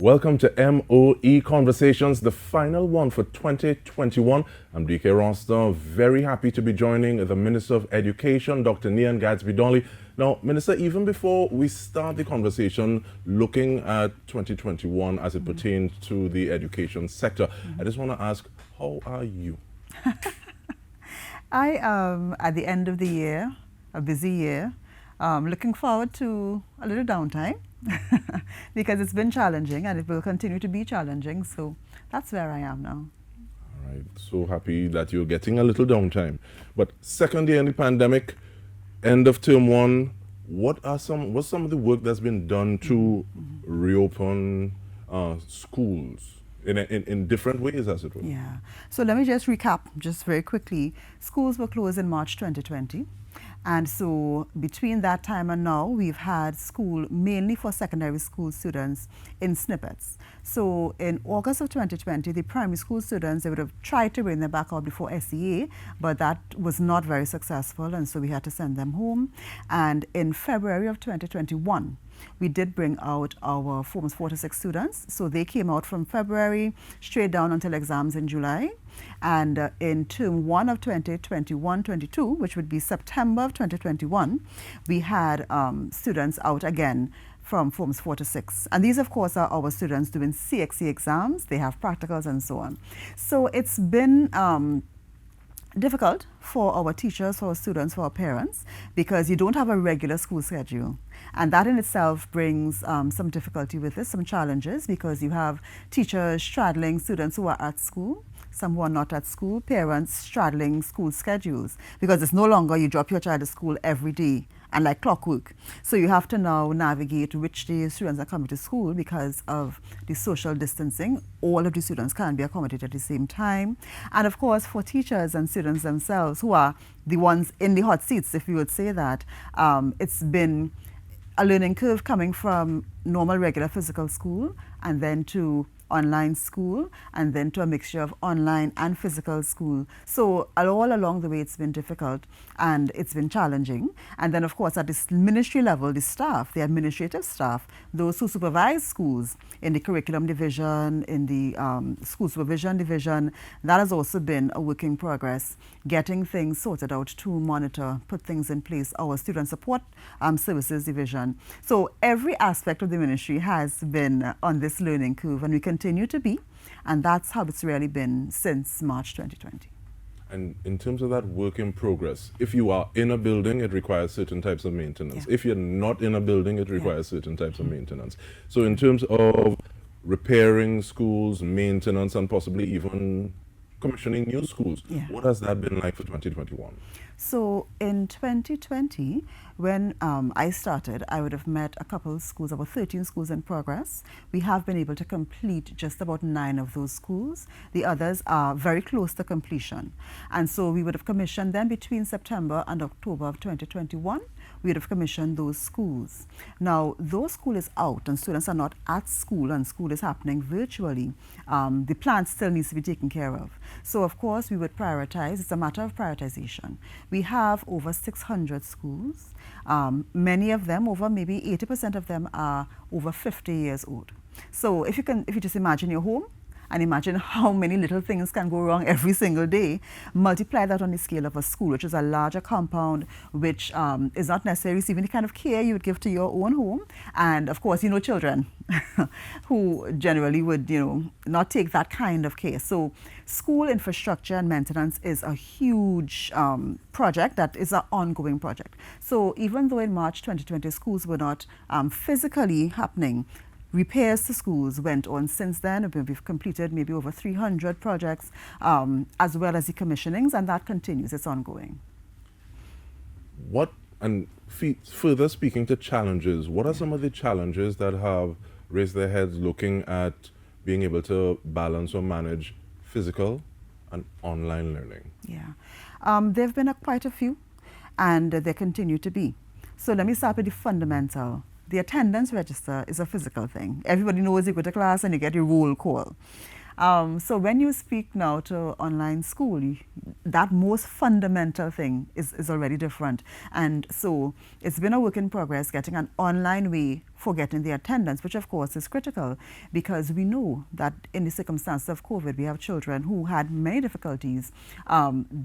Welcome to MOE Conversations, the final one for 2021. I'm DK Roston, very happy to be joining the Minister of Education, Dr. Nian Gadsby-Dolly. Now, Minister, even before we start the conversation looking at 2021 as it pertains to the education sector, I just want to ask, how are you? I am at the end of the year, a busy year, looking forward to a little downtime because it's been challenging and it will continue to be challenging. So that's where I am now. All right, so happy that you're getting a little downtime. But second year in the pandemic, end of term one, what's some of the work that's been done to reopen schools in different ways, as it were? Yeah. So let me just recap just very quickly. Schools were closed in March 2020. And so between that time and now, we've had school mainly for secondary school students in snippets. So in August of 2020, the primary school students, they would have tried to bring them back out before SEA, but that was not very successful, and so we had to send them home. And in February of 2021, we did bring out our Forms 4 to 6 students. So they came out from February straight down until exams in July. And in term 1 of 2021-22, which would be September of 2021, we had students out again from Forms 4 to 6. And these, of course, are our students doing CXC exams. They have practicals and so on. So it's been difficult for our teachers, for our students, for our parents, because you don't have a regular school schedule. And that in itself brings some difficulty with it, some challenges, because you have teachers straddling students who are at school, some who are not at school, parents straddling school schedules, because it's no longer you drop your child to school every day and like clockwork. So you have to now navigate which days students are coming to school because of the social distancing. All of the students can't be accommodated at the same time. And of course, for teachers and students themselves, who are the ones in the hot seats, if you would say that, it's been a learning curve coming from normal, regular physical school and then to online school and then to a mixture of online and physical school. So all along the way it's been difficult and it's been challenging. And then of course at this ministry level, the staff, the administrative staff, those who supervise schools in the curriculum division, in the school supervision division, that has also been a work in progress, getting things sorted out to monitor, put things in place, our student support services division. So every aspect of the ministry has been on this learning curve, and we continue to be, and that's how it's really been since March 2020. And in terms of that work in progress, if you are in a building, it requires certain types of maintenance. Yeah. If you're not in a building, it requires certain types of maintenance. So in terms of repairing schools, maintenance, and possibly even commissioning new schools, what has that been like for 2021? So in 2020, when I started, I would have met a couple of schools, about 13 schools in progress. We have been able to complete just about 9 of those schools. The others are very close to completion. And so we would have commissioned them between September and October of 2021. We would have commissioned those schools. Now, those school is out and students are not at school and school is happening virtually. The plant still needs to be taken care of. So, of course, we would prioritize. It's a matter of prioritization. We have over 600 schools. Many of them, over maybe 80% of them, are over 50 years old. So if you just imagine your home and imagine how many little things can go wrong every single day, multiply that on the scale of a school, which is a larger compound, which is not necessarily receiving the kind of care you would give to your own home. And of course, children who generally would, not take that kind of care. So school infrastructure and maintenance is a huge project that is an ongoing project. So even though in March 2020 schools were not physically happening, repairs to schools went on since then. We've completed maybe over 300 projects, as well as the commissionings, and that continues. It's ongoing. Further speaking to challenges, what are some of the challenges that have raised their heads looking at being able to balance or manage physical and online learning? Yeah, there have been quite a few, and there continue to be. So let me start with the fundamental. The attendance register is a physical thing. Everybody knows you go to class and you get your roll call. So when you speak now to online school, that most fundamental thing is already different. And so it's been a work in progress getting an online way for getting the attendance, which of course is critical because we know that in the circumstances of COVID, we have children who had many difficulties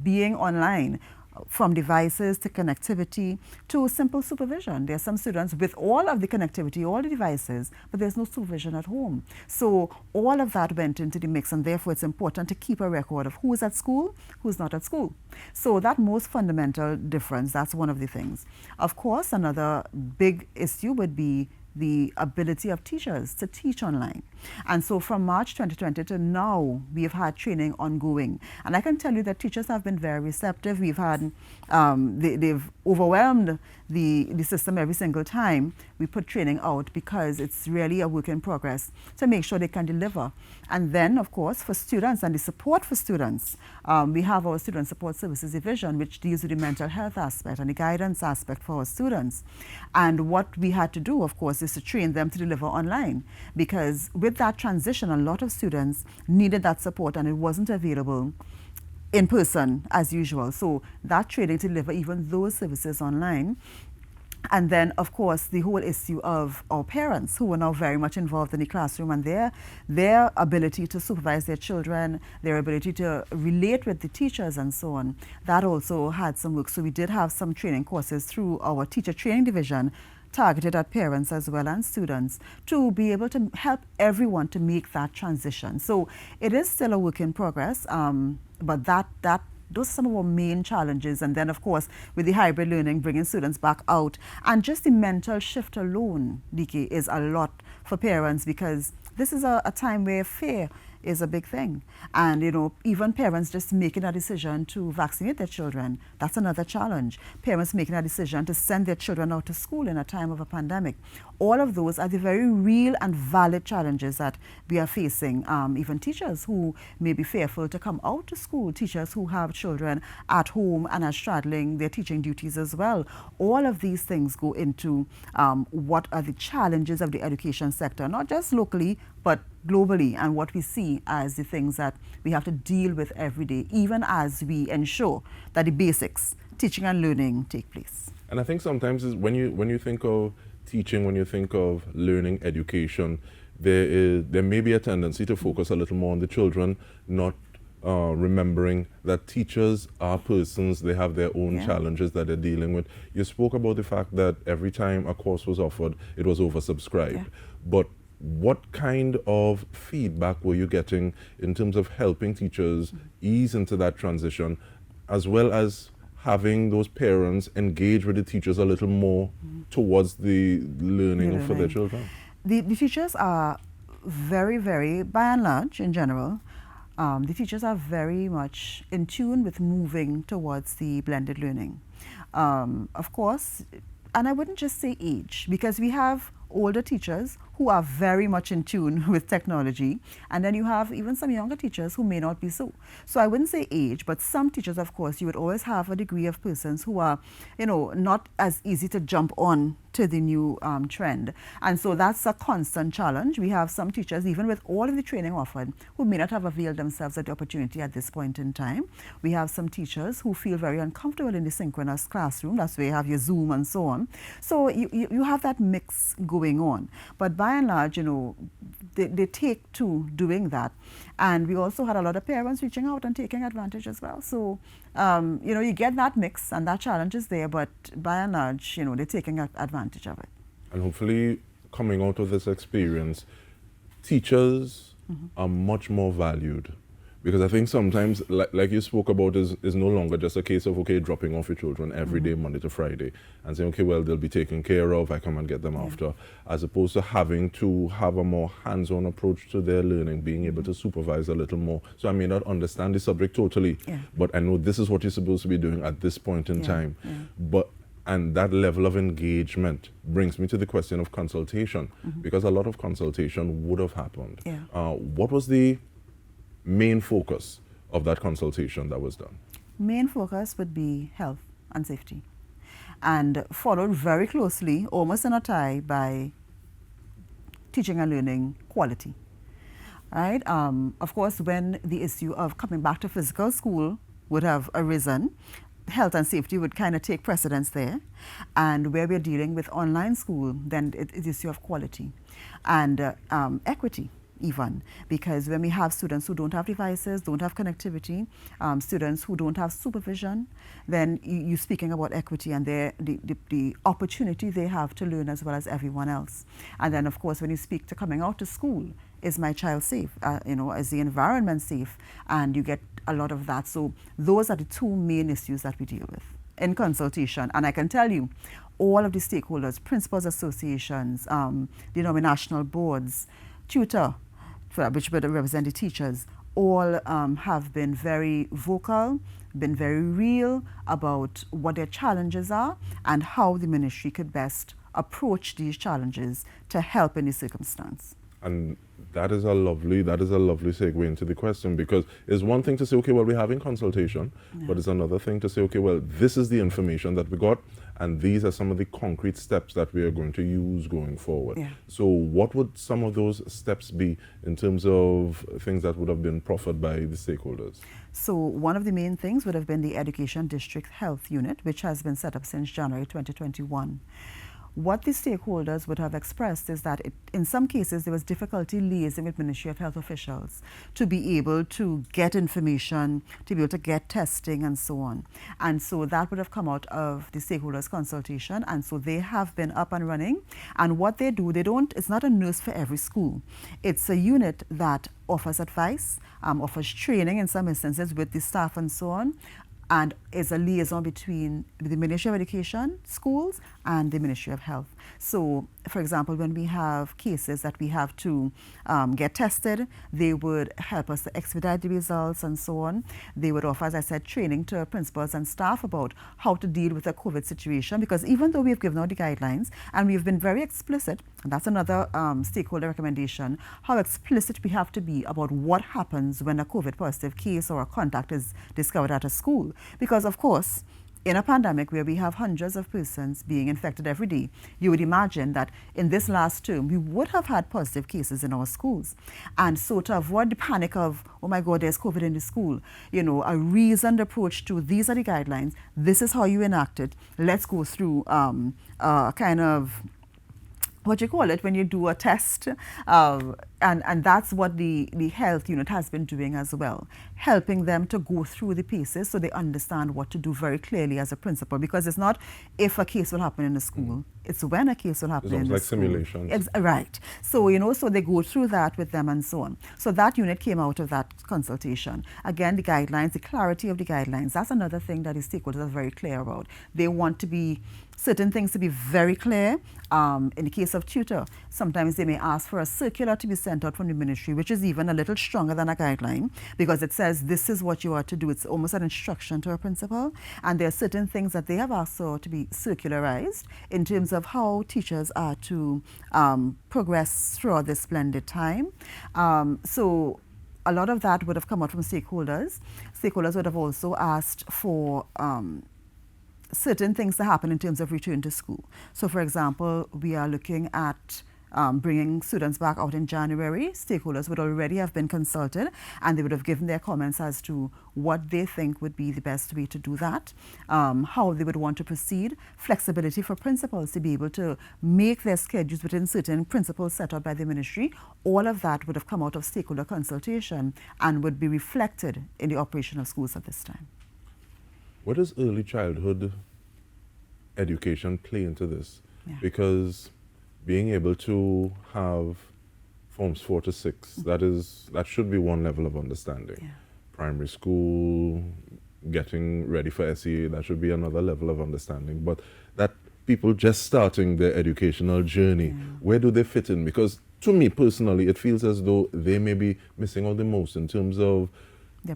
being online, from devices to connectivity to simple supervision. There are some students with all of the connectivity, all the devices, but there's no supervision at home. So all of that went into the mix, and therefore it's important to keep a record of who's at school, who's not at school. So that most fundamental difference, that's one of the things. Of course, another big issue would be the ability of teachers to teach online. And so from March 2020 to now, we've had training ongoing. And I can tell you that teachers have been very receptive. We've had, they've overwhelmed the system every single time we put training out because it's really a work in progress to make sure they can deliver. And then, of course, for students and the support for students, we have our Student Support Services Division, which deals with the mental health aspect and the guidance aspect for our students. And what we had to do, of course, is to train them to deliver online, because with that transition, a lot of students needed that support and it wasn't available in person as usual. So that training to deliver even those services online. And then, of course, the whole issue of our parents who are now very much involved in the classroom and their ability to supervise their children, their ability to relate with the teachers and so on. That also had some work. So we did have some training courses through our teacher training division targeted at parents as well and students to be able to help everyone to make that transition. So it is still a work in progress, but those are some of our main challenges. And then, of course, with the hybrid learning, bringing students back out, and just the mental shift alone, DK, is a lot for parents because this is a time where fear is a big thing. And, you know, even parents just making a decision to vaccinate their children, that's another challenge. Parents making a decision to send their children out to school in a time of a pandemic. All of those are the very real and valid challenges that we are facing. Even teachers who may be fearful to come out to school, teachers who have children at home and are straddling their teaching duties as well. All of these things go into what are the challenges of the education sector, not just locally, but globally, and what we see as the things that we have to deal with every day, even as we ensure that the basics, teaching and learning, take place. And I think sometimes when you think of teaching, when you think of learning, education, there may be a tendency to focus a little more on the children, not remembering that teachers are persons, they have their own challenges that they're dealing with. You spoke about the fact that every time a course was offered, it was oversubscribed. But what kind of feedback were you getting in terms of helping teachers ease into that transition, as well as having those parents engage with the teachers a little more towards the learning for their children? The teachers are very, very, by and large, in general, the teachers are very much in tune with moving towards the blended learning. Of course, and I wouldn't just say age, because we have older teachers who are very much in tune with technology, and then you have even some younger teachers who may not be so. So I wouldn't say age, but some teachers, of course, you would always have a degree of persons who are, you know, not as easy to jump on to the new trend. And so that's a constant challenge. We have some teachers, even with all of the training offered, who may not have availed themselves of the opportunity at this point in time. We have some teachers who feel very uncomfortable in the synchronous classroom. That's where you have your Zoom and so on. So you have that mix going on. But by and large, you know, they take to doing that. And we also had a lot of parents reaching out and taking advantage as well. So, you know, you get that mix and that challenge is there, but by and large, you know, they're taking advantage of it. And hopefully, coming out of this experience, teachers are much more valued. Because I think sometimes, like you spoke about, is no longer just a case of, okay, dropping off your children every day, Monday to Friday, and saying, okay, well, they'll be taken care of, I come and get them after, as opposed to having to have a more hands-on approach to their learning, being able to supervise a little more. So I may not understand the subject totally, but I know this is what you're supposed to be doing at this point in time. And that level of engagement brings me to the question of consultation, because a lot of consultation would have happened. What was the main focus of that consultation that was done? Main focus would be health and safety, and followed very closely, almost in a tie, by teaching and learning quality. right? Of course, when the issue of coming back to physical school would have arisen, health and safety would kind of take precedence there. And where we're dealing with online school, then it's issue of quality and equity even, because when we have students who don't have devices, don't have connectivity, students who don't have supervision, then you're speaking about equity and the opportunity they have to learn as well as everyone else. And then of course when you speak to coming out to school, is my child safe? Is the environment safe? And you get a lot of that. So those are the two main issues that we deal with in consultation. And I can tell you, all of the stakeholders, principals associations, denominational boards, tutor, which would represent the teachers, all have been very vocal, been very real about what their challenges are and how the ministry could best approach these challenges to help in this circumstance. And that is a lovely segue into the question, because it's one thing to say, okay, well, we're having consultation, but it's another thing to say, okay, well, this is the information that we got, and these are some of the concrete steps that we are going to use going forward. Yeah. So what would some of those steps be in terms of things that would have been proffered by the stakeholders? So one of the main things would have been the Education District Health Unit, which has been set up since January 2021. What the stakeholders would have expressed is that in some cases there was difficulty liaising with Ministry of Health officials to be able to get information, to be able to get testing and so on. And so that would have come out of the stakeholders consultation, and so they have been up and running. And what they do, it's not a nurse for every school. It's a unit that offers advice, offers training in some instances with the staff and so on, and is a liaison between the Ministry of Education, schools, and the Ministry of Health. So, for example, when we have cases that we have to get tested, they would help us to expedite the results and so on. They would offer, as I said, training to principals and staff about how to deal with a COVID situation, because even though we've given out the guidelines and we've been very explicit, and that's another stakeholder recommendation, how explicit we have to be about what happens when a COVID positive case or a contact is discovered at a school. Because, of course, in a pandemic where we have hundreds of persons being infected every day, you would imagine that in this last term, we would have had positive cases in our schools. And so to avoid the panic of, oh my God, there's COVID in the school, a reasoned approach to these are the guidelines, this is how you enact it, let's go through kind of, what you call it, when you do a test, and that's what the health unit has been doing as well, helping them to go through the pieces so they understand what to do very clearly as a principal, because it's not if a case will happen in the school, it's when a case will happen in the school. It's like simulations. Right. So, so they go through that with them and so on. So that unit came out of that consultation. Again, the guidelines, the clarity of the guidelines, that's another thing that the stakeholders are very clear about. They want to be certain things to be very clear. In the case of tutor, sometimes they may ask for a circular to be sent out from the ministry, which is even a little stronger than a guideline, because it says this is what you are to do. It's almost an instruction to a principal. And there are certain things that they have asked for to be circularized in terms of how teachers are to progress throughout this splendid time. So a lot of that would have come out from stakeholders. Stakeholders would have also asked for certain things to happen in terms of return to school. So, for example, we are looking at bringing students back out in January. Stakeholders would already have been consulted, and they would have given their comments as to what they think would be the best way to do that, how they would want to proceed, flexibility for principals to be able to make their schedules within certain principles set out by the ministry. All of that would have come out of stakeholder consultation and would be reflected in the operation of schools at this time. What does early childhood education play into this? Yeah. Because being able to have forms 4 to 6, that should be one level of understanding. Yeah. Primary school, getting ready for SEA, that should be another level of understanding. But that people just starting their educational journey, where do they fit in? Because to me personally, it feels as though they may be missing out the most in terms of,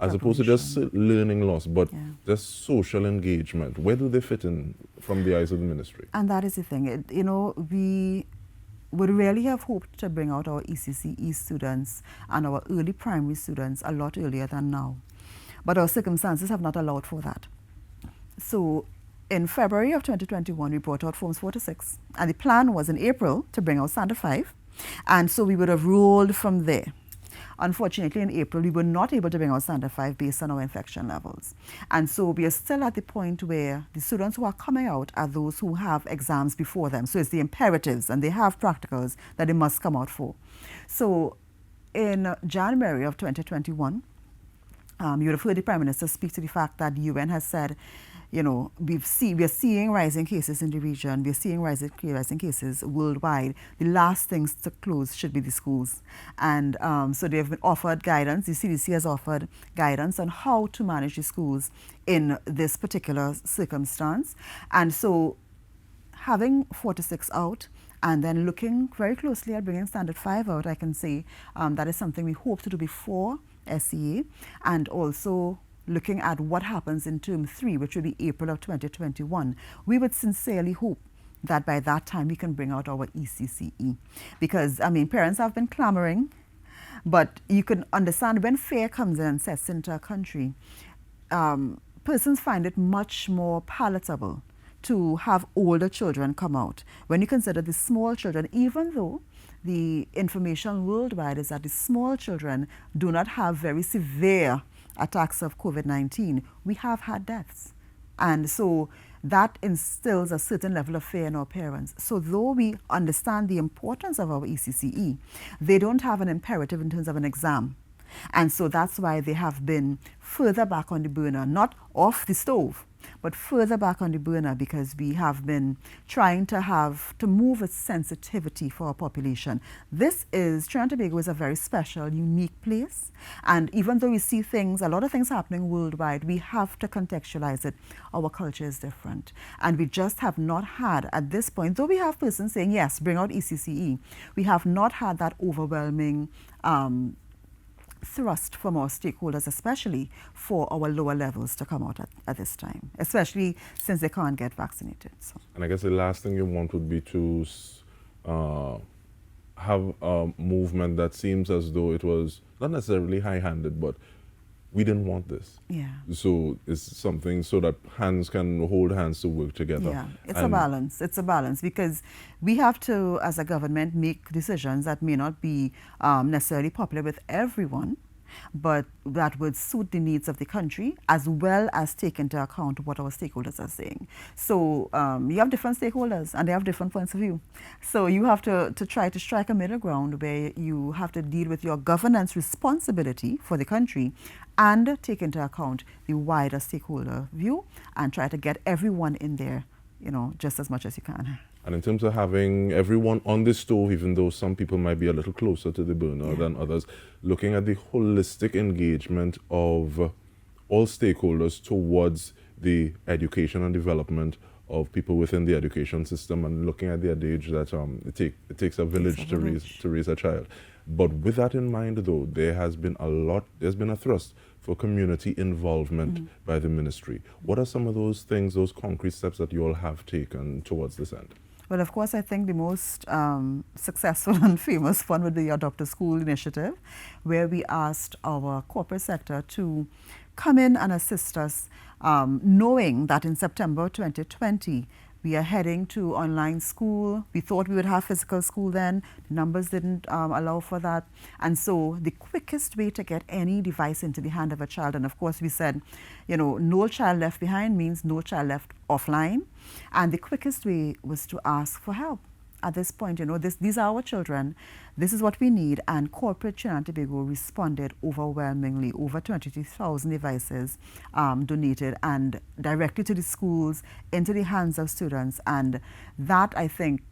as opposed to just learning loss, but just social engagement. Where do they fit in from the eyes of the ministry? And that is the thing. We would really have hoped to bring out our ECCE students and our early primary students a lot earlier than now. But our circumstances have not allowed for that. So in February of 2021, we brought out forms 4 to 6. And the plan was in April to bring out standard 5. And so we would have rolled from there. unfortunately in April we were not able to bring out standard 5 based on our infection levels. And so we are still at the point where the students who are coming out are those who have exams before them. So it's the imperatives, and they have practicals that they must come out for. So in January of 2021, you would have heard the Prime Minister speak to the fact that the UN has said, you know, we are seeing rising cases in the region, we are seeing rising cases worldwide. The last things to close should be the schools. And so they have been offered guidance, the CDC has offered guidance on how to manage the schools in this particular circumstance. And so having 4 to 6 out, and then looking very closely at bringing standard 5 out, I can say that is something we hope to do before SEA, and also looking at what happens in term 3, which will be April of 2021. We would sincerely hope that by that time we can bring out our ECCE. Because, I mean, parents have been clamoring, but you can understand when fear comes in and sets into a country, persons find it much more palatable to have older children come out. When you consider the small children, even though the information worldwide is that the small children do not have very severe attacks of COVID-19, we have had deaths. And so that instills a certain level of fear in our parents. So though we understand the importance of our ECCE, they don't have an imperative in terms of an exam. And so that's why they have been further back on the burner, not off the stove, but further back on the burner, because we have been trying to move with sensitivity for our population. Trinidad and Tobago is a very special, unique place. And even though we see a lot of things happening worldwide, we have to contextualize it. Our culture is different. And we just have not had, at this point, though we have persons saying, yes, bring out ECCE, we have not had that overwhelming thrust from our stakeholders, especially for our lower levels to come out at this time, especially since they can't get vaccinated. So. And I guess the last thing you want would be to have a movement that seems as though it was not necessarily high-handed, but we didn't want this. Yeah. So it's something so that hands can hold hands to work together. Yeah, it's a balance. It's a balance, because we have to, as a government, make decisions that may not be necessarily popular with everyone, but that would suit the needs of the country, as well as take into account what our stakeholders are saying. So you have different stakeholders and they have different points of view. So you have to try to strike a middle ground where you have to deal with your governance responsibility for the country and take into account the wider stakeholder view and try to get everyone in there, you know, just as much as you can. And in terms of having everyone on the stove, even though some people might be a little closer to the burner than others, looking at the holistic engagement of all stakeholders towards the education and development of people within the education system, and looking at the adage that it takes a village to raise a child. But with that in mind, though, there's been a thrust for community involvement by the ministry. What are some of those things, those concrete steps that you all have taken towards this end? Well, of course, I think the most successful and famous one would be our Adopt a School initiative, where we asked our corporate sector to come in and assist us, knowing that in September 2020, we are heading to online school. We thought we would have physical school then. The numbers didn't allow for that. And so the quickest way to get any device into the hand of a child, and of course we said, you know, no child left behind means no child left offline. And the quickest way was to ask for help. At this point, you know, these are our children. This is what we need. And corporate Trinidad and Tobago responded overwhelmingly. Over 22,000 devices donated, and directly to the schools, into the hands of students. And that, I think,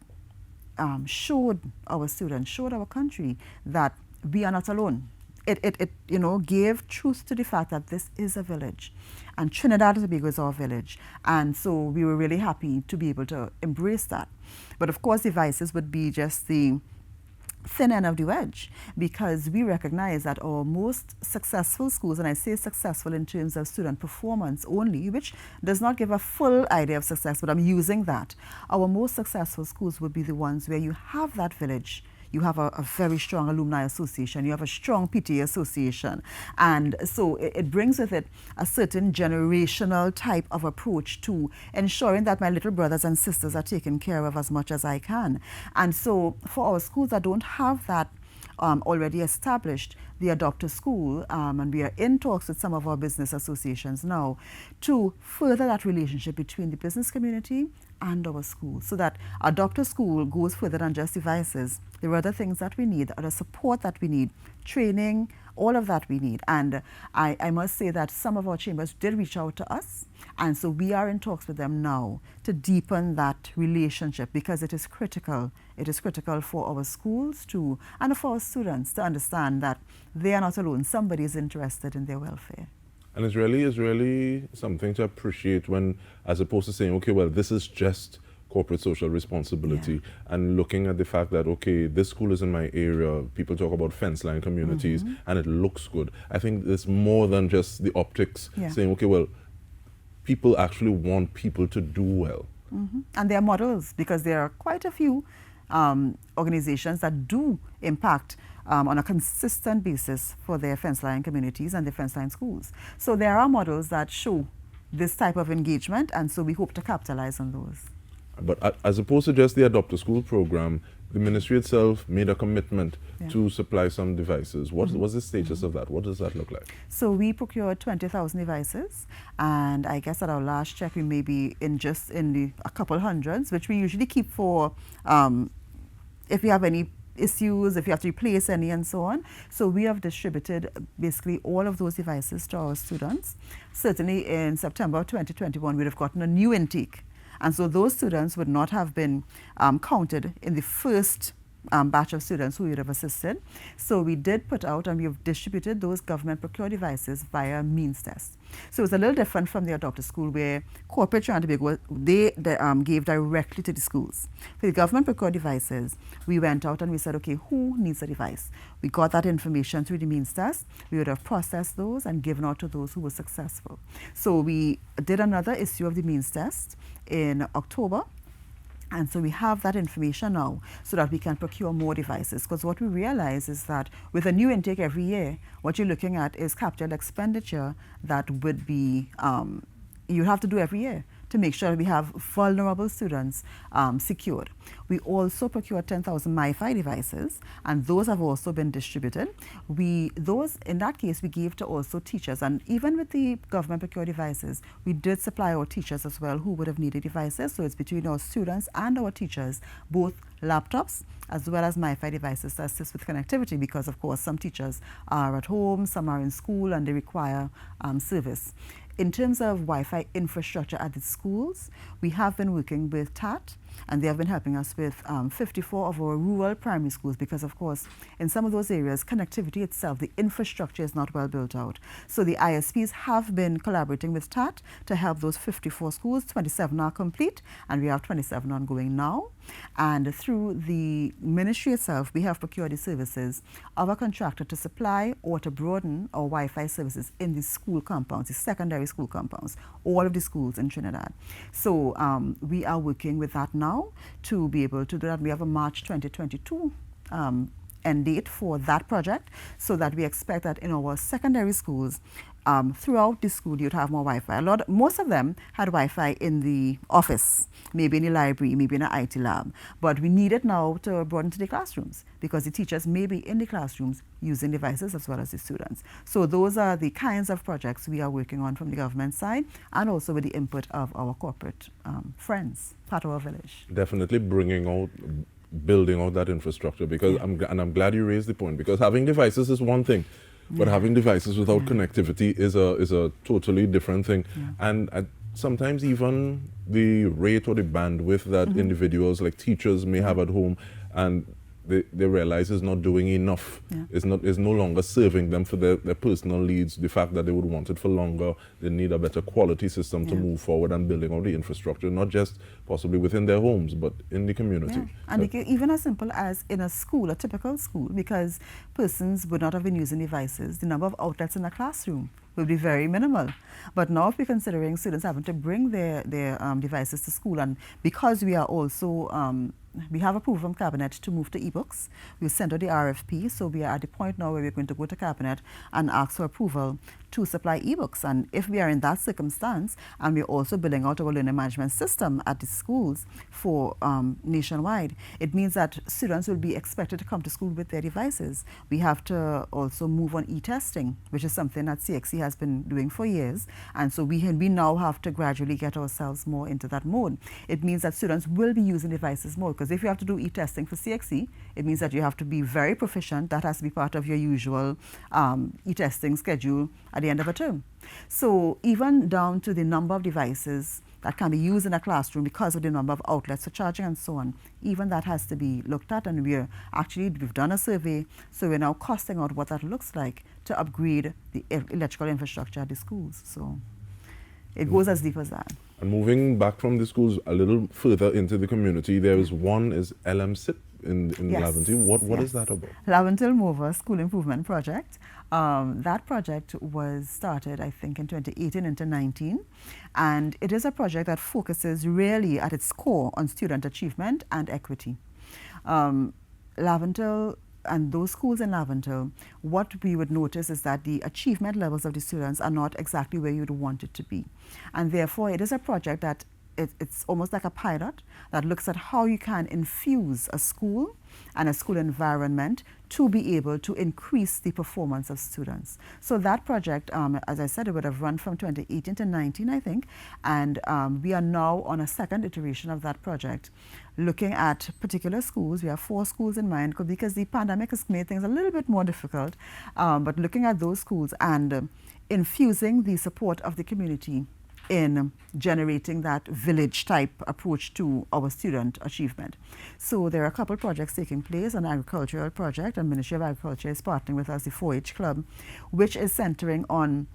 showed our students, showed our country that we are not alone. It you know, gave truth to the fact that this is a village, and Trinidad and Tobago is our village. And so we were really happy to be able to embrace that. But of course, devices would be just the thin end of the wedge, because we recognize that our most successful schools, and I say successful in terms of student performance only, which does not give a full idea of success, but I'm using that. Our most successful schools would be the ones where you have that village. You have a very strong alumni association, you have a strong PTA association. And so it brings with it a certain generational type of approach to ensuring that my little brothers and sisters are taken care of as much as I can. And so for our schools that don't have that already established the Adopt School, and we are in talks with some of our business associations now to further that relationship between the business community and our school, so that Adopt School goes further than just devices. There are other things that we need, other support that we need, training, all of that we need. And I must say that some of our chambers did reach out to us, and so we are in talks with them now to deepen that relationship, because it is critical. It is critical for our schools to, and for our students to understand that they are not alone. Somebody is interested in their welfare. And it's really something to appreciate when, as opposed to saying, okay, well, this is just corporate social responsibility, and looking at the fact that, okay, this school is in my area, people talk about fence line communities, and it looks good. I think it's more than just the optics, saying, okay, well, people actually want people to do well. And there are models, because there are quite a few organizations that do impact on a consistent basis for their fence line communities and their fence line schools. So there are models that show this type of engagement, and so we hope to capitalize on those. But as opposed to just the Adopt a School program, the ministry itself made a commitment to supply some devices. What's the status of that? What does that look like? So we procured 20,000 devices, and I guess at our last check we may be in a couple hundreds, which we usually keep for if we have any issues, if you have to replace any, and so on. So we have distributed basically all of those devices to our students. Certainly in September 2021 we'd have gotten a new intake, and so those students would not have been counted in the first batch of students who we would have assisted. So we did put out, and we have distributed those government procured devices via means test. So it's a little different from the Adopt a School, where corporate Trinidad and Tobago, they gave directly to the schools. For the government procured devices, we went out and we said, okay, who needs a device? We got that information through the means test. We would have processed those and given out to those who were successful. So we did another issue of the means test in October. And so we have that information now so that we can procure more devices. Because what we realize is that with a new intake every year, what you're looking at is capital expenditure that would be, you have to do every year to make sure we have vulnerable students secured. We also procured 10,000 MiFi devices, and those have also been distributed. Those, in that case, we gave to also teachers, and even with the government procured devices, we did supply our teachers as well who would have needed devices. So it's between our students and our teachers, both laptops as well as MiFi devices to assist with connectivity, because of course some teachers are at home, some are in school, and they require service. In terms of Wi-Fi infrastructure at the schools, we have been working with TAT, and they have been helping us with 54 of our rural primary schools, because of course in some of those areas connectivity itself, the infrastructure is not well built out. So the ISPs have been collaborating with TAT to help those 54 schools. 27 are complete, and we have 27 ongoing now. And through the ministry itself, we have procured the services of a contractor to supply or to broaden our Wi-Fi services in the school compounds, the secondary school compounds, all of the schools in Trinidad. So we are working with that now to be able to do that. We have a March 2022 end date for that project, so that we expect that in our secondary schools, throughout the school you'd have more Wi-Fi. Most of them had Wi-Fi in the office, maybe in the library, maybe in an IT lab, but we need it now to broaden to the classrooms, because the teachers may be in the classrooms using devices as well as the students. So those are the kinds of projects we are working on from the government side, and also with the input of our corporate friends, part of our village. Definitely building out that infrastructure, because I'm glad you raised the point, because having devices is one thing, but having devices without connectivity is a totally different thing. And sometimes even the rate or the bandwidth that individuals like teachers may have at home, and they realize is not doing enough. It's no longer serving them for their personal needs. The fact that they would want it for longer, they need a better quality system to move forward and building out the infrastructure, not just possibly within their homes, but in the community. And even as simple as in a school, a typical school, because persons would not have been using devices, the number of outlets in a classroom will be very minimal. But now if we're considering students having to bring their devices to school, and because we are also we have approval from Cabinet to move to ebooks. We sent out the RFP, so we are at the point now where we're going to go to Cabinet and ask for approval to supply ebooks. And if we are in that circumstance, and we're also building out our learning management system at the schools for nationwide, it means that students will be expected to come to school with their devices. We have to also move on e-testing, which is something that CXC has been doing for years. And so we now have to gradually get ourselves more into that mode. It means that students will be using devices more, because if you have to do e-testing for CXC, it means that you have to be very proficient. That has to be part of your usual e-testing schedule at the end of a term. So even down to the number of devices that can be used in a classroom because of the number of outlets for charging and so on, even that has to be looked at. And we've done a survey, so we're now costing out what that looks like to upgrade the electrical infrastructure at the schools. So it goes as deep as that. And moving back from the schools a little further into the community, there is one is LMSIP in Yes. Lavender. What is that about? Lavender Mover School Improvement Project. That project was started, I think, in 2018 into 19, and it is a project that focuses really at its core on student achievement and equity. Lavender and those schools in Lavender, what we would notice is that the achievement levels of the students are not exactly where you'd want it to be. And therefore, it is a project that it's almost like a pilot that looks at how you can infuse a school and a school environment to be able to increase the performance of students. So that project, as I said, it would have run from 2018 to 19, I think, and we are now on a second iteration of that project, looking at particular schools. We have 4 schools in mind, because the pandemic has made things a little bit more difficult, but looking at those schools and infusing the support of the community in generating that village-type approach to our student achievement. So there are a couple projects taking place, an agricultural project, and Ministry of Agriculture is partnering with us, the 4-H Club, which is centering on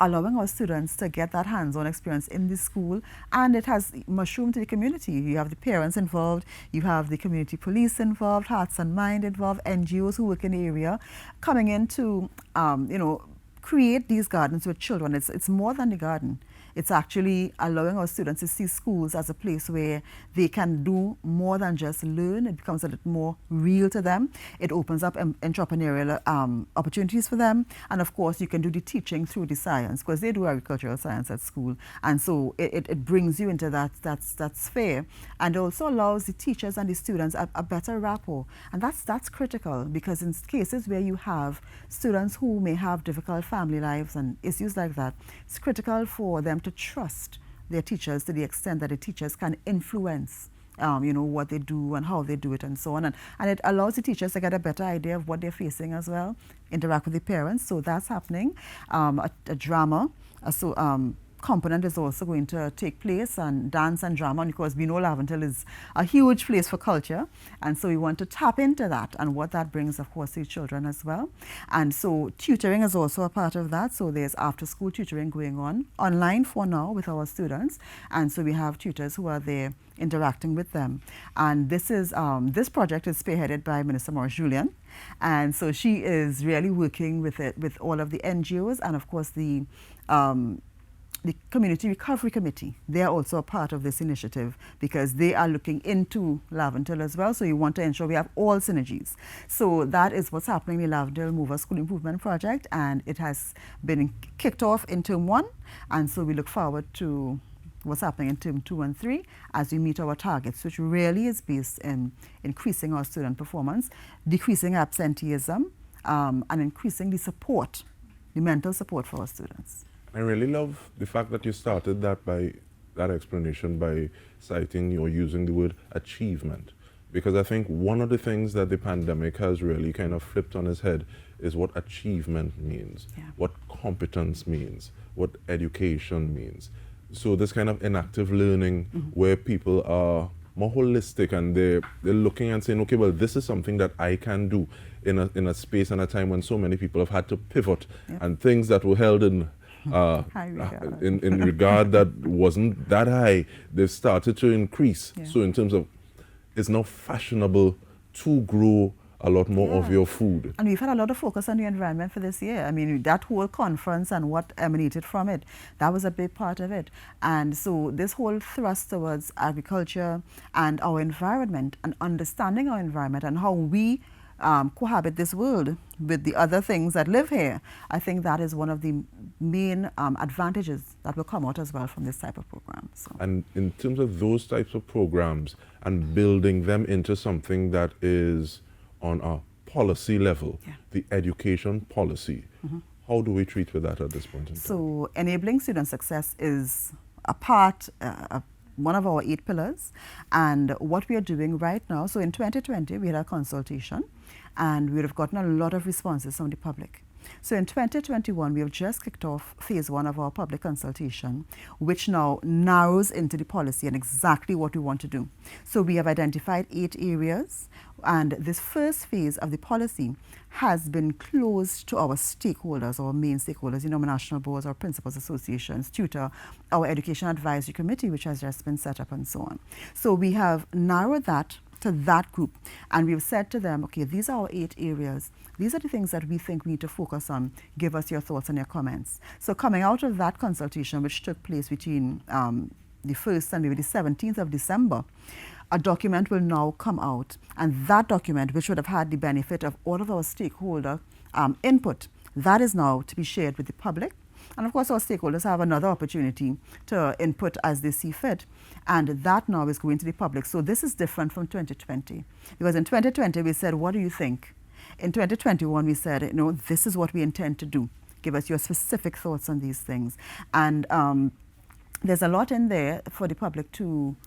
allowing our students to get that hands-on experience in the school, and it has mushroomed to the community. You have the parents involved, you have the community police involved, Hearts and Mind involved, NGOs who work in the area, coming in to, create these gardens with children. It's more than the garden. It's actually allowing our students to see schools as a place where they can do more than just learn. It becomes a little more real to them. It opens up entrepreneurial opportunities for them. And of course, you can do the teaching through the science, because they do agricultural science at school. And so it brings you into that sphere, and also allows the teachers and the students a better rapport. And that's critical, because in cases where you have students who may have difficult family lives and issues like that, it's critical for them to trust their teachers to the extent that the teachers can influence what they do and how they do it and so on. And it allows the teachers to get a better idea of what they're facing as well, interact with the parents. So that's happening. A drama, component is also going to take place, and dance and drama, because we know Lavender is a huge place for culture, and so we want to tap into that and what that brings, of course, to children as well. And so tutoring is also a part of that. So there's after-school tutoring going on online for now with our students, and so we have tutors who are there interacting with them. And this project is spearheaded by Minister Maurice Julian, and so she is really working with all of the NGOs, and of course the Community Recovery Committee. They are also a part of this initiative, because they are looking into Lavender as well. So you want to ensure we have all synergies. So that is what's happening in the Lavender Mover School Improvement Project, and it has been kicked off in term 1. And so we look forward to what's happening in term 2 and 3 as we meet our targets, which really is based in increasing our student performance, decreasing absenteeism, and increasing the support, the mental support for our students. I really love the fact that you started that explanation by citing or using the word achievement, because I think one of the things that the pandemic has really kind of flipped on its head is what achievement means, what competence means, what education means. So this kind of inactive learning, where people are more holistic and they're looking and saying, okay, well, this is something that I can do in a space and a time when so many people have had to pivot, and things that were held in regard that wasn't that high, they've started to increase. So in terms of, it's now fashionable to grow a lot more of your food. And we've had a lot of focus on the environment for this year. I mean, that whole conference and what emanated from it, that was a big part of it. And so this whole thrust towards agriculture and our environment and understanding our environment and how we cohabit this world with the other things that live here, I think that is one of the main advantages that will come out as well from this type of program. So. And in terms of those types of programs and building them into something that is on a policy level, the education policy, how do we treat with that at this point in time? So enabling student success is a part, one of our 8 pillars, and what we are doing right now, so in 2020 we had a consultation and we would have gotten a lot of responses from the public. So in 2021 we have just kicked off phase 1 of our public consultation, which now narrows into the policy and exactly what we want to do. So we have identified 8 areas, and this first phase of the policy has been closed to our stakeholders, our main stakeholders, our national boards, our principals associations, tutor, our education advisory committee, which has just been set up, and so on. So we have narrowed that to that group, and we've said to them, okay, these are our 8 areas. These are the things that we think we need to focus on. Give us your thoughts and your comments. So coming out of that consultation, which took place between the 1st and maybe the 17th of December, a document will now come out, and that document, which would have had the benefit of all of our stakeholder input, that is now to be shared with the public. And of course, our stakeholders have another opportunity to input as they see fit. And that now is going to the public. So this is different from 2020. Because in 2020, we said, what do you think? In 2021, we said, this is what we intend to do. Give us your specific thoughts on these things. And there's a lot in there for the public to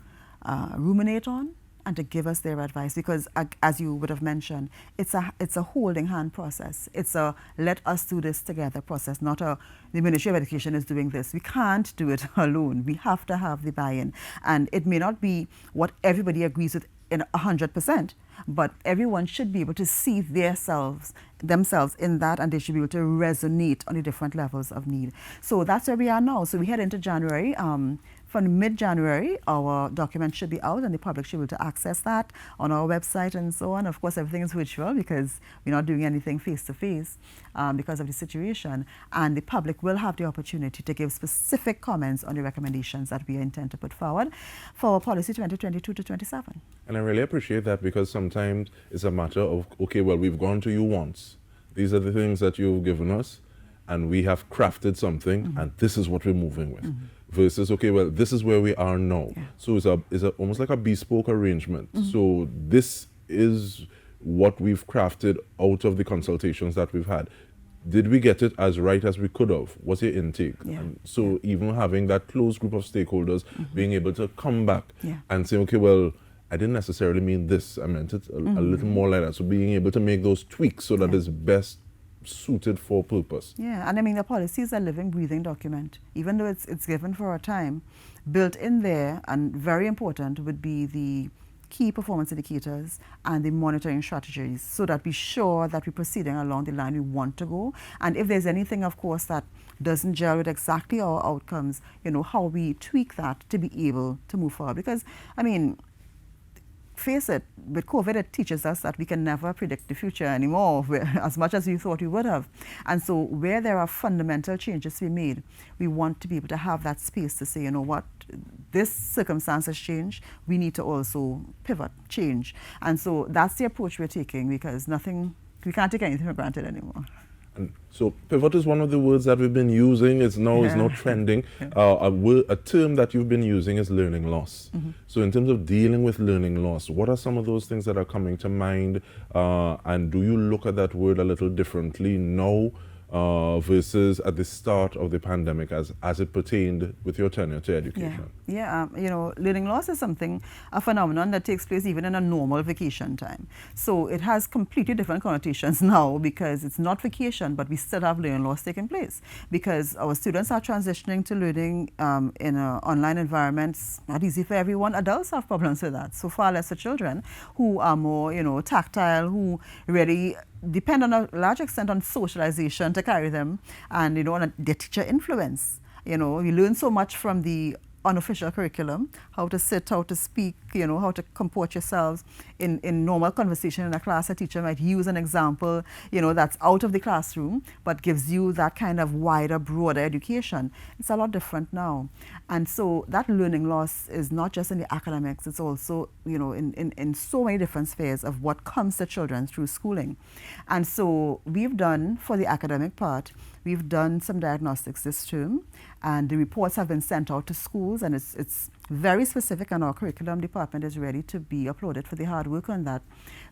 ruminate on and to give us their advice, because as you would have mentioned, it's a holding hand process. It's a let us do this together process, not the Ministry of Education is doing this. We can't do it alone. We have to have the buy-in. And it may not be what everybody agrees with in 100%, but everyone should be able to see themselves in that, and they should be able to resonate on the different levels of need. So that's where we are now. So we head into January. From mid-January, our document should be out and the public should be able to access that on our website and so on. Of course, everything is virtual because we're not doing anything face-to-face because of the situation. And the public will have the opportunity to give specific comments on the recommendations that we intend to put forward for policy 2022 to 27. And I really appreciate that, because sometimes it's a matter of, okay, well, we've gone to you once. These are the things that you've given us, and we have crafted something, and this is what we're moving with. Versus, okay, well, this is where we are now. Yeah. So it's almost like a bespoke arrangement. So this is what we've crafted out of the consultations that we've had. Did we get it as right as we could have? Was your intake? Yeah. And so even having that close group of stakeholders being able to come back and say, okay, well, I didn't necessarily mean this. I meant it a little more like that. So being able to make those tweaks so that it's best suited for purpose. Yeah, and I mean the policy is a living, breathing document. Even though it's given for a time, built in there, and very important, would be the key performance indicators and the monitoring strategies, so that we're sure that we're proceeding along the line we want to go. And if there's anything, of course, that doesn't gel with exactly our outcomes, how we tweak that to be able to move forward. Because, I mean, face it, with COVID, it teaches us that we can never predict the future anymore, as much as we thought we would have. And so where there are fundamental changes to be made, we want to be able to have that space to say, you know what, this circumstance has changed, we need to also pivot, change. And so that's the approach we're taking, because we can't take anything for granted anymore. And so pivot is one of the words that we've been using. It's now trending. A term that you've been using is learning loss. So in terms of dealing with learning loss, what are some of those things that are coming to mind? And do you look at that word a little differently now versus at the start of the pandemic as it pertained with your tenure to education? Learning loss is a phenomenon that takes place even in a normal vacation time. So it has completely different connotations now, because it's not vacation, but we still have learning loss taking place, because our students are transitioning to learning in online environments. Not easy for everyone. Adults have problems with that, so far less for children who are more, tactile, who really depend on a large extent on socialization to carry them, and on their teacher influence. We learn so much from the unofficial curriculum, how to sit, how to speak, how to comport yourselves in normal conversation in a class. A teacher might use an example, that's out of the classroom, but gives you that kind of wider, broader education. It's a lot different now. And so that learning loss is not just in the academics, it's also, in so many different spheres of what comes to children through schooling. And so we've done, for the academic part, we've done some diagnostics this term, and the reports have been sent out to schools, and it's very specific, and our curriculum department is ready to be applauded for the hard work on that.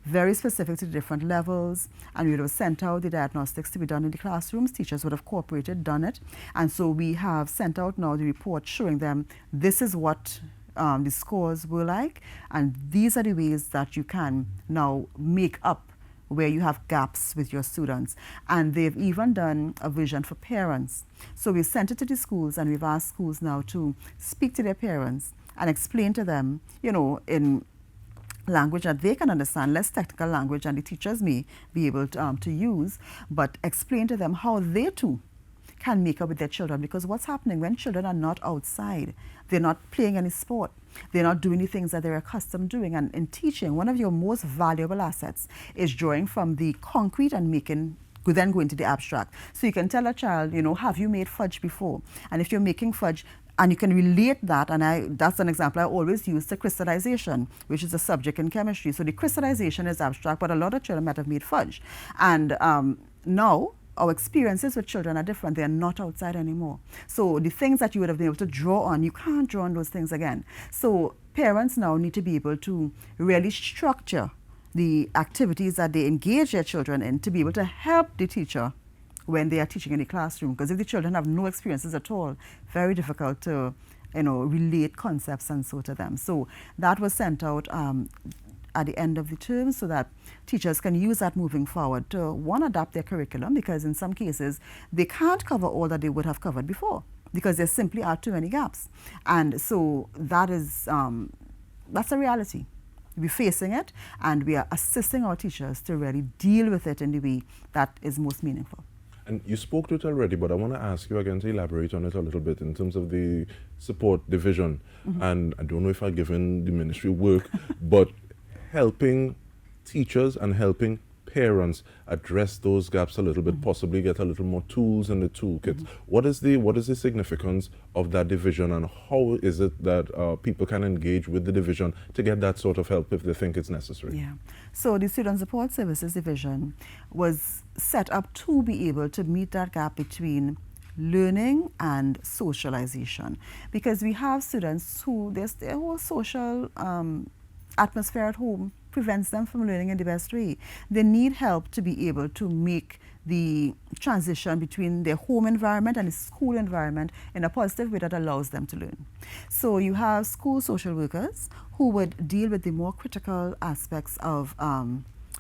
Very specific to the different levels, and we would have sent out the diagnostics to be done in the classrooms. Teachers would have cooperated, done it, and so we have sent out now the report showing them this is what the scores were like, and these are the ways that you can now make up where you have gaps with your students. And they've even done a vision for parents. So we've sent it to the schools, and we've asked schools now to speak to their parents and explain to them, in language that they can understand, less technical language and the teachers may be able to use, but explain to them how they too can make up with their children. Because what's happening when children are not outside, they're not playing any sport, they're not doing the things that they're accustomed doing. And in teaching, one of your most valuable assets is drawing from the concrete and then go into the abstract. So you can tell a child, have you made fudge before? And if you're making fudge, and you can relate that, and that's an example I always use, to crystallization, which is a subject in chemistry. So the crystallization is abstract, but a lot of children might have made fudge. And now, our experiences with children are different. They are not outside anymore. So the things that you would have been able to draw on, you can't draw on those things again. So parents now need to be able to really structure the activities that they engage their children in to be able to help the teacher when they are teaching in the classroom. Because if the children have no experiences at all, very difficult to relate concepts and so to them. So that was sent out at the end of the term so that teachers can use that moving forward to, one, adapt their curriculum, because in some cases they can't cover all that they would have covered before because there simply are too many gaps. And so that is, that's a reality. We're facing it, and we are assisting our teachers to really deal with it in the way that is most meaningful. And you spoke to it already, but I want to ask you again to elaborate on it a little bit in terms of the support division. Mm-hmm. And I don't know if I've given the ministry work, but helping teachers and helping parents address those gaps a little bit, mm-hmm. possibly get a little more tools in the toolkit. Mm-hmm. What is the significance of that division, and how is it that people can engage with the division to get that sort of help if they think it's necessary? Yeah. So the Student Support Services Division was set up to be able to meet that gap between learning and socialization, because we have students who their whole social atmosphere at home prevents them from learning in the best way. They need help to be able to make the transition between their home environment and the school environment in a positive way that allows them to learn. So you have school social workers who would deal with the more critical aspects of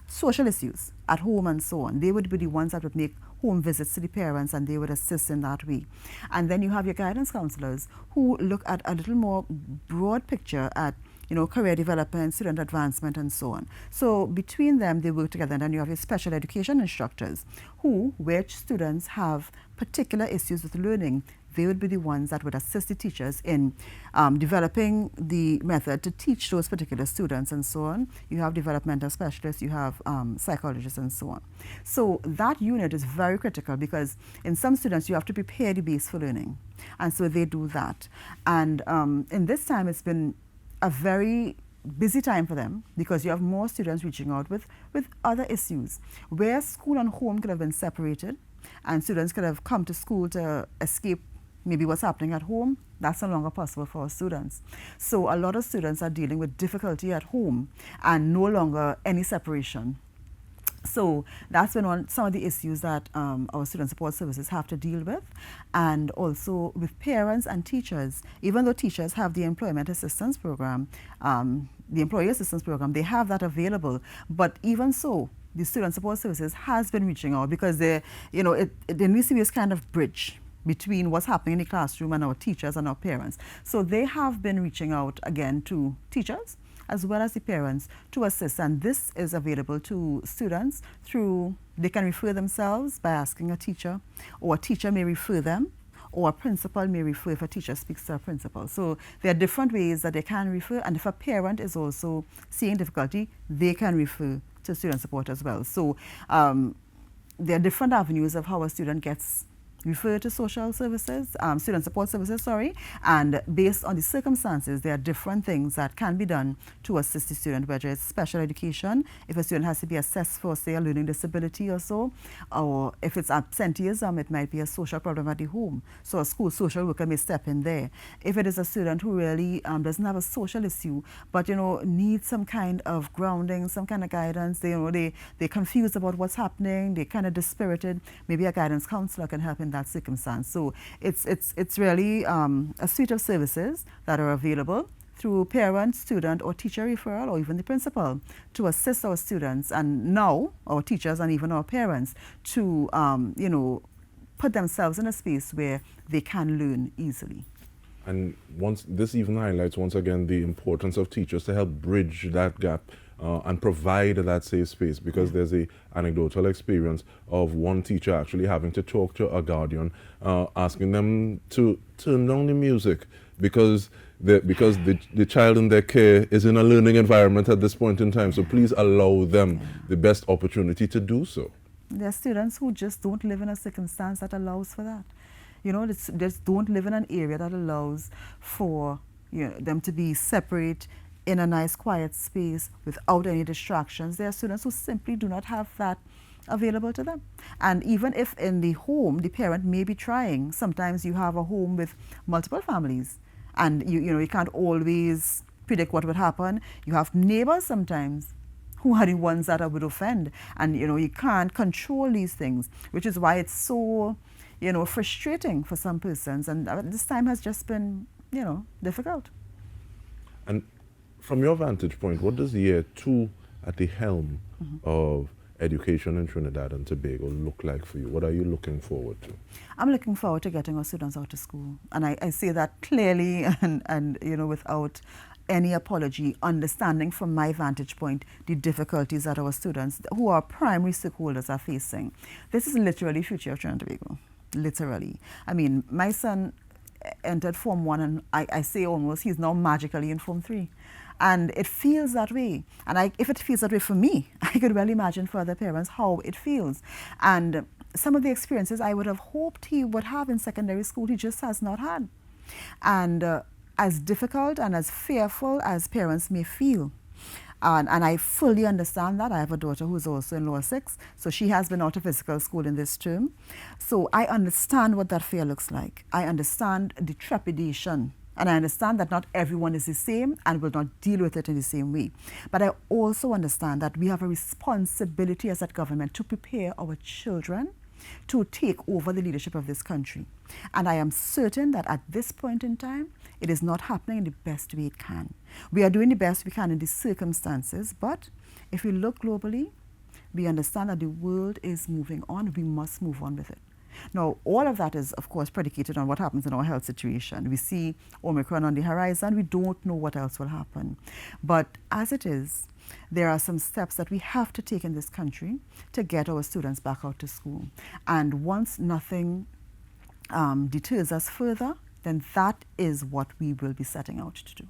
social issues at home and so on. They would be the ones that would make home visits to the parents, and they would assist in that way. And then you have your guidance counselors who look at a little more broad picture at career development, student advancement, and so on. So between them, they work together. And then you have your special education instructors who, where students have particular issues with learning, they would be the ones that would assist the teachers in developing the method to teach those particular students and so on. You have developmental specialists, you have psychologists and so on. So that unit is very critical, because in some students you have to prepare the base for learning. And so they do that. And in this time it's been a very busy time for them, because you have more students reaching out with other issues, where school and home could have been separated and students could have come to school to escape maybe what's happening at home. That's no longer possible for our students. So a lot of students are dealing with difficulty at home and no longer any separation. So that's been some of the issues that our student support services have to deal with. And also with parents and teachers, even though teachers have the employment assistance program, the employee assistance program, they have that available. But even so, the student support services has been reaching out, because there needs to be this kind of bridge between what's happening in the classroom and our teachers and our parents. So they have been reaching out again to teachers as well as the parents to assist, and this is available to students through, they can refer themselves by asking a teacher, or a teacher may refer them, or a principal may refer if a teacher speaks to a principal. So there are different ways that they can refer, and if a parent is also seeing difficulty, they can refer to student support as well. So there are different avenues of how a student gets referred to social services, student support services, sorry, and based on the circumstances, there are different things that can be done to assist the student, whether it's special education, if a student has to be assessed for, say, a learning disability or so, or if it's absenteeism, it might be a social problem at the home. So a school social worker may step in there. If it is a student who really doesn't have a social issue, but, needs some kind of grounding, some kind of guidance, they're confused about what's happening, they're kind of dispirited, maybe a guidance counselor can help in that circumstance. So it's really a suite of services that are available through parent, student, or teacher referral, or even the principal, to assist our students and now our teachers and even our parents to put themselves in a space where they can learn easily. And this even highlights once again the importance of teachers to help bridge that gap and provide that safe space, because there's a anecdotal experience of one teacher actually having to talk to a guardian, asking them to turn down the music because the child in their care is in a learning environment at this point in time. So please allow them the best opportunity to do so. There are students who just don't live in a circumstance that allows for that. Just don't live in an area that allows for them to be separate in a nice quiet space without any distractions. There are students who simply do not have that available to them. And even if in the home the parent may be trying, sometimes you have a home with multiple families and you can't always predict what would happen. You have neighbors sometimes who are the ones that would offend, and you can't control these things, which is why it's so frustrating for some persons, and this time has just been difficult. And from your vantage point, what does year 2 at the helm of education in Trinidad and Tobago look like for you? What are you looking forward to? I'm looking forward to getting our students out of school. And I say that clearly and without any apology, understanding from my vantage point the difficulties that our students, who are primary stakeholders, are facing. This is literally future of Trinidad and Tobago. Literally. I mean, my son entered Form 1 and I say almost he's now magically in Form 3. And it feels that way. And if it feels that way for me, I could well imagine for other parents how it feels. And some of the experiences I would have hoped he would have in secondary school, he just has not had. And as difficult and as fearful as parents may feel, and I fully understand that. I have a daughter who's also in lower 6, so she has been out of physical school in this term. So I understand what that fear looks like. I understand the trepidation. And I understand that not everyone is the same and will not deal with it in the same way. But I also understand that we have a responsibility as a government to prepare our children to take over the leadership of this country. And I am certain that at this point in time, it is not happening in the best way it can. We are doing the best we can in these circumstances, but if we look globally, we understand that the world is moving on. We must move on with it. Now, all of that is, of course, predicated on what happens in our health situation. We see Omicron on the horizon. We don't know what else will happen. But as it is, there are some steps that we have to take in this country to get our students back out to school. And once nothing deters us further, then that is what we will be setting out to do.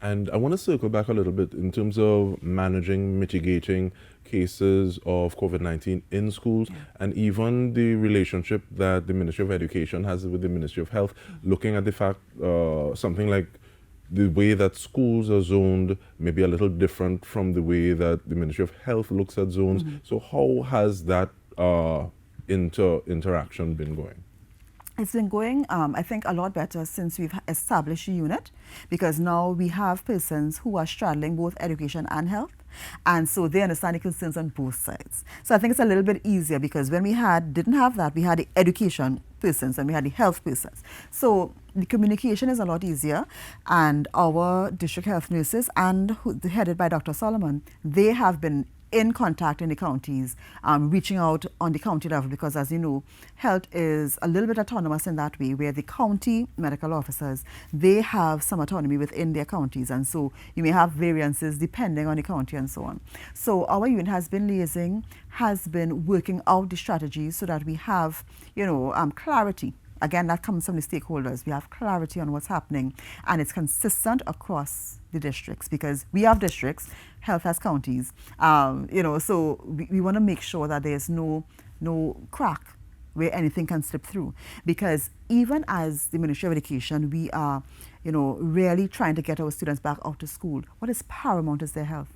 And I want to circle back a little bit in terms of managing, mitigating cases of COVID-19 in schools, and even the relationship that the Ministry of Education has with the Ministry of Health, looking at the fact something like the way that schools are zoned may be a little different from the way that the Ministry of Health looks at zones. So how has that interaction been going? It's been going, I think, a lot better since we've established a unit, because now we have persons who are straddling both education and health, and so they understand the concerns on both sides. So I think it's a little bit easier, because when we didn't have that, we had the education persons and we had the health persons. So the communication is a lot easier, and our district health nurses, headed by Dr. Solomon, they have been in contact in the counties, reaching out on the county level, because as you know, health is a little bit autonomous in that way, where the county medical officers, they have some autonomy within their counties, and so you may have variances depending on the county and so on. So our unit has been liaising, has been working out the strategies so that we have, clarity again, that comes from the stakeholders. We have clarity on what's happening, and it's consistent across the districts, because we have districts, health has counties, so we want to make sure that there's no crack where anything can slip through. Because even as the Ministry of Education, we are, really trying to get our students back out to school. What is paramount is their health.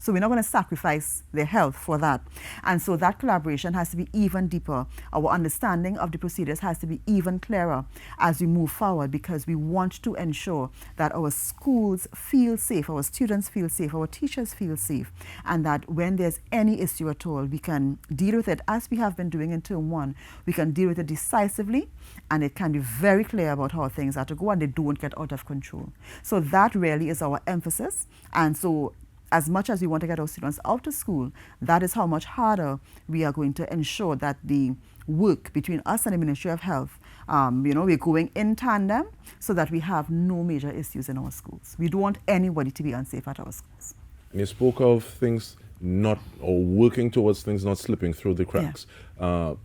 So we're not going to sacrifice their health for that. And so that collaboration has to be even deeper. Our understanding of the procedures has to be even clearer as we move forward, because we want to ensure that our schools feel safe, our students feel safe, our teachers feel safe, and that when there's any issue at all, we can deal with it as we have been doing in Term 1. We can deal with it decisively, and it can be very clear about how things are to go, and they don't get out of control. So that really is our emphasis. And so as much as we want to get our students out of school, that is how much harder we are going to ensure that the work between us and the Ministry of Health, we're going in tandem so that we have no major issues in our schools. We don't want anybody to be unsafe at our schools. And you spoke of things not, or working towards things not slipping through the cracks. Yeah.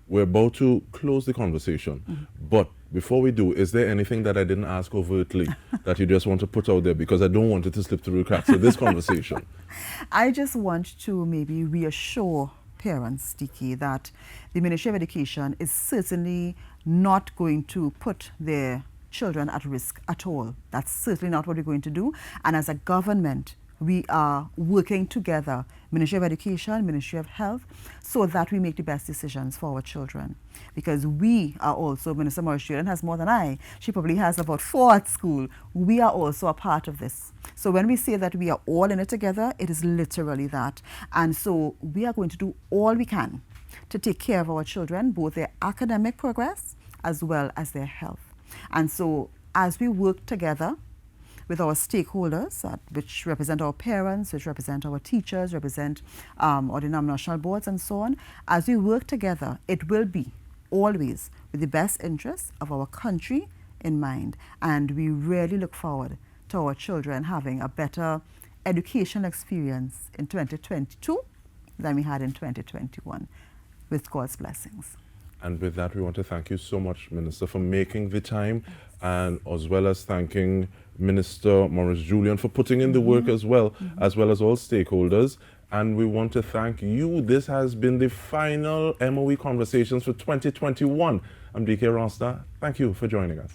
We're about to close the conversation, but before we do, is there anything that I didn't ask overtly that you just want to put out there? Because I don't want it to slip through the cracks of this conversation. I just want to maybe reassure parents, DK, that the Ministry of Education is certainly not going to put their children at risk at all. That's certainly not what we're going to do. And as a government, we are working together, Ministry of Education, Ministry of Health, so that we make the best decisions for our children. Because we are also, Minister Maurice Jordan has more than I. She probably has about 4 at school. We are also a part of this. So when we say that we are all in it together, it is literally that. And so we are going to do all we can to take care of our children, both their academic progress as well as their health. And so as we work together with our stakeholders, which represent our parents, which represent our teachers, represent our denominational boards and so on, as we work together, it will be always with the best interests of our country in mind. And we really look forward to our children having a better educational experience in 2022 than we had in 2021, with God's blessings. And with that, we want to thank you so much, Minister, for making the time, and as well as thanking Minister Maurice Julian for putting in the work as well as all stakeholders. And we want to thank you. This has been the final MOE Conversations for 2021. I'm DK Rasta. Thank you for joining us.